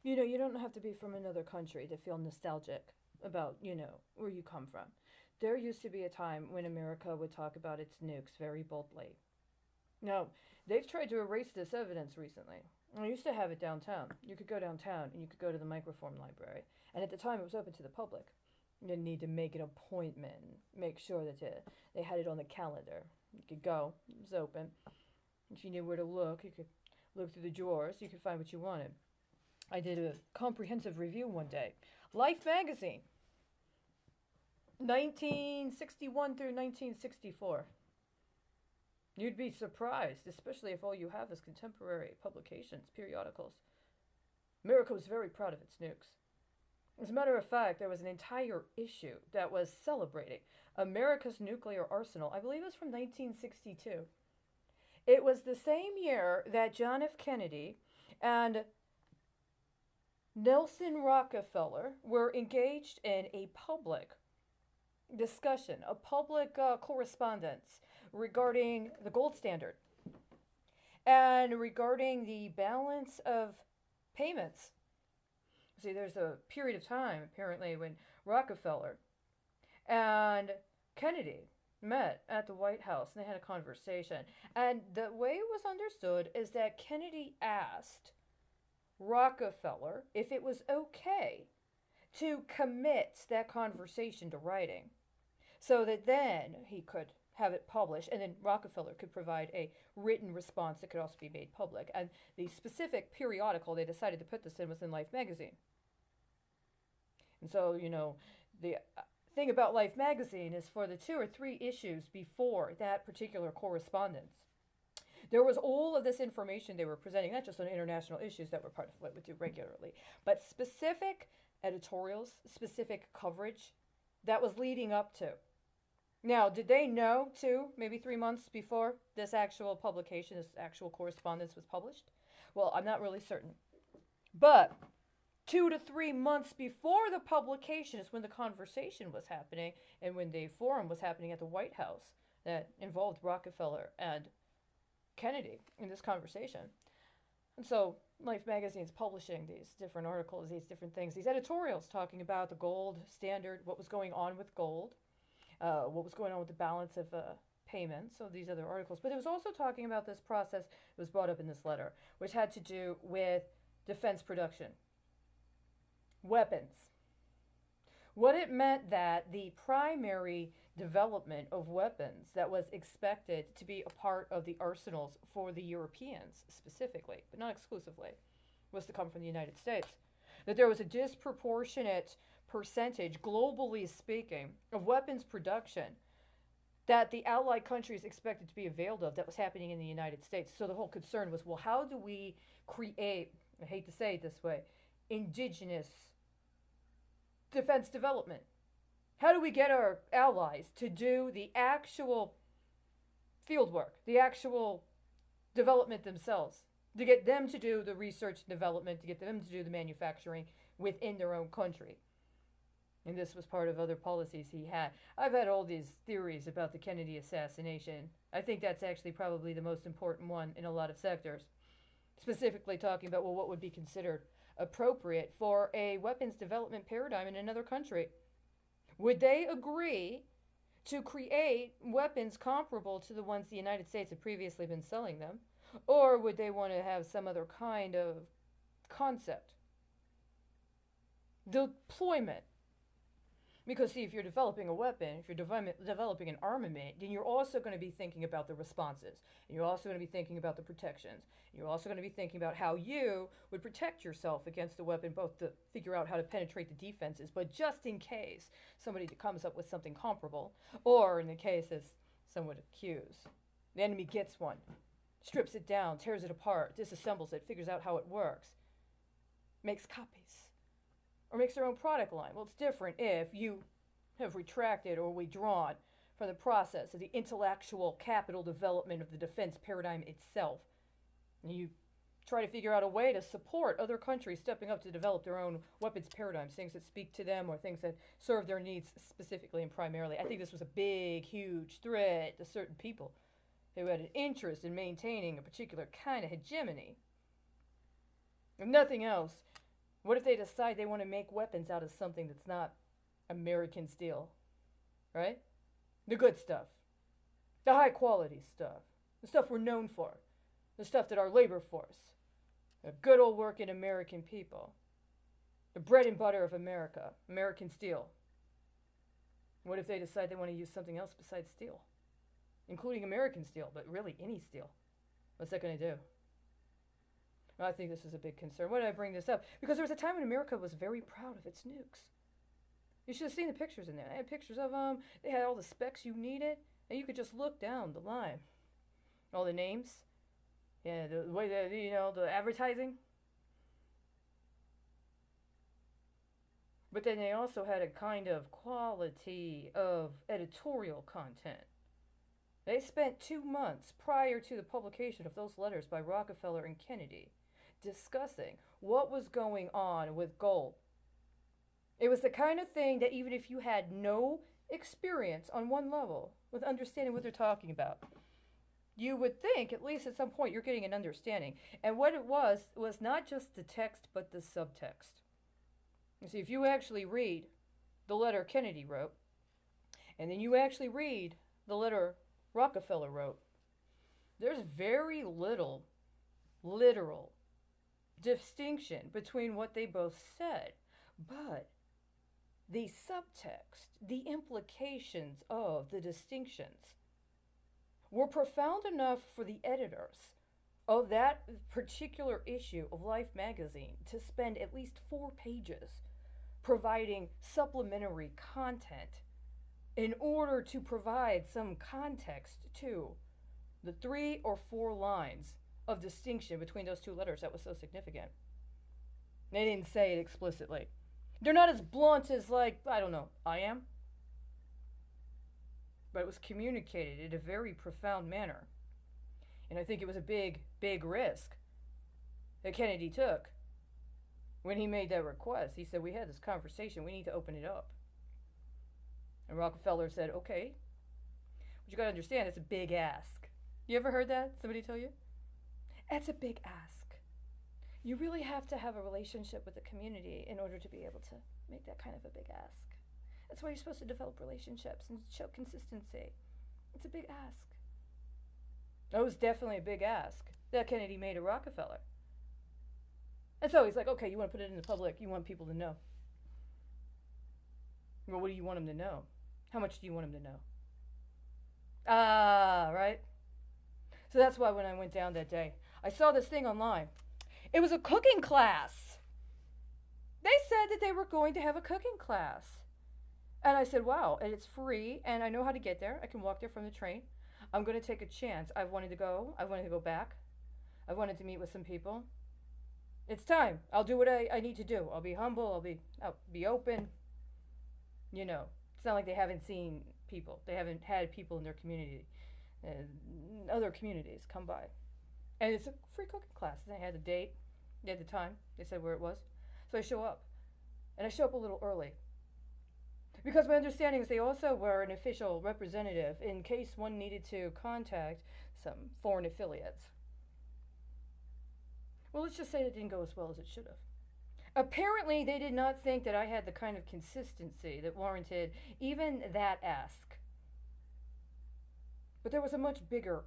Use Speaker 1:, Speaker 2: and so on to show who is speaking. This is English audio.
Speaker 1: You don't have to be from another country to feel nostalgic about, where you come from. There used to be a time when America would talk about its nukes very boldly. Now, they've tried to erase this evidence recently. I used to have it downtown. You could go downtown and you could go to the microform library. And at the time, it was open to the public. You didn't need to make an appointment, make sure that they had it on the calendar. You could go, it was open. If you knew where to look, you could look through the drawers, you could find what you wanted. I did a comprehensive review one day. Life magazine, 1961 through 1964. You'd be surprised, especially if all you have is contemporary publications, periodicals. America was very proud of its nukes. As a matter of fact, there was an entire issue that was celebrating America's nuclear arsenal. I believe it was from 1962. It was the same year that John F. Kennedy and Nelson Rockefeller were engaged in a public discussion, a public correspondence regarding the gold standard and regarding the balance of payments. See, there's a period of time, apparently, when Rockefeller and Kennedy met at the White House and they had a conversation. And the way it was understood is that Kennedy asked Rockefeller if it was okay to commit that conversation to writing so that then he could have it published and then Rockefeller could provide a written response that could also be made public. And the specific periodical they decided to put this in was in Life magazine. And so, the thing about Life magazine is for the 2 or 3 issues before that particular correspondence, there was all of this information they were presenting, not just on international issues that were part of what we do regularly, but specific editorials, specific coverage that was leading up to. Now, did they know, too, maybe 3 months before this actual publication, this actual correspondence was published? Well, I'm not really certain. But 2 to 3 months before the publication is when the conversation was happening and when the forum was happening at the White House that involved Rockefeller and Kennedy in this conversation. And so Life magazine is publishing these different articles, these different things, these editorials talking about the gold standard, what was going on with gold, what was going on with the balance of payments, so these other articles. But it was also talking about this process that was brought up in this letter, which had to do with defense production. Weapons. What it meant that the primary development of weapons that was expected to be a part of the arsenals for the Europeans specifically, but not exclusively, was to come from the United States. That there was a disproportionate percentage, globally speaking, of weapons production that the Allied countries expected to be availed of that was happening in the United States. So the whole concern was, well, how do we create, I hate to say it this way, indigenous defense development? How do we get our allies to do the actual field work, the actual development themselves, to get them to do the research and development, to get them to do the manufacturing within their own country? And this was part of other policies he had. I've had all these theories about the Kennedy assassination. I think that's actually probably the most important one in a lot of sectors. Specifically talking about, well, what would be considered appropriate for a weapons development paradigm in another country? Would they agree to create weapons comparable to the ones the United States had previously been selling them? Or would they want to have some other kind of concept? Deployment. Because, see, if you're developing a weapon, if you're developing an armament, then you're also going to be thinking about the responses. And you're also going to be thinking about the protections. And you're also going to be thinking about how you would protect yourself against the weapon, both to figure out how to penetrate the defenses, but just in case somebody comes up with something comparable, or in the case, as some would accuse, the enemy gets one, strips it down, tears it apart, disassembles it, figures out how it works, makes copies, or makes their own product line. Well, it's different if you have retracted or withdrawn from the process of the intellectual capital development of the defense paradigm itself. And you try to figure out a way to support other countries stepping up to develop their own weapons paradigms, things that speak to them or things that serve their needs specifically and primarily. I think this was a big, huge threat to certain people who had an interest in maintaining a particular kind of hegemony. If nothing else, What if they decide they want to make weapons out of something that's not American steel, right? The good stuff, the high quality stuff, the stuff we're known for, the stuff that our labor force, the good old working American people, the bread and butter of America, American steel. What if they decide they want to use something else besides steel, including American steel, but really any steel? What's that going to do? Well, I think this is a big concern. Why did I bring this up? Because there was a time when America was very proud of its nukes. You should have seen the pictures in there. They had pictures of them. They had all the specs you needed, and you could just look down the line. All the names, yeah, the way that the advertising. But then they also had a kind of quality of editorial content. They spent 2 months prior to the publication of those letters by Rockefeller and Kennedy discussing what was going on with gold. It was the kind of thing that even if you had no experience on one level with understanding what they're talking about, you would think at least at some point you're getting an understanding. And what it was not just the text but the subtext. You see, if you actually read the letter Kennedy wrote, and then you actually read the letter Rockefeller wrote, there's very little literal distinction between what they both said. But the subtext, the implications of the distinctions were profound enough for the editors of that particular issue of Life magazine to spend at least 4 pages providing supplementary content in order to provide some context to the 3 or 4 lines of distinction between those 2 letters that was so significant. They didn't say it explicitly. They're not as blunt as, like, I don't know, I am. But it was communicated in a very profound manner. And I think it was a big, big risk that Kennedy took when he made that request. He said, we had this conversation, we need to open it up. And Rockefeller said, okay. But you gotta understand, it's a big ask. You ever heard that? Somebody tell you? That's a big ask. You really have to have a relationship with the community in order to be able to make that kind of a big ask. That's why you're supposed to develop relationships and show consistency. It's a big ask. That was definitely a big ask that Kennedy made to Rockefeller. And so he's like, okay, you want to put it in the public, you want people to know. Well, what do you want them to know? How much do you want them to know? Right? So that's why when I went down that day, I saw this thing online. It was a cooking class. They said that they were going to have a cooking class. And I said, wow, and it's free, and I know how to get there. I can walk there from the train. I'm going to take a chance. I've wanted to go. I wanted to go back. I wanted to meet with some people. It's time. I'll do what I need to do. I'll be humble. I'll be open. You know, it's not like they haven't seen people. They haven't had people in their community, other communities come by. And it's a free cooking class. They had the date. They had the time. They said where it was. So I show up. And I show up a little early. Because my understanding is they also were an official representative in case one needed to contact some foreign affiliates. Well, let's just say it didn't go as well as it should have. Apparently, they did not think that I had the kind of consistency that warranted even that ask. But there was a much bigger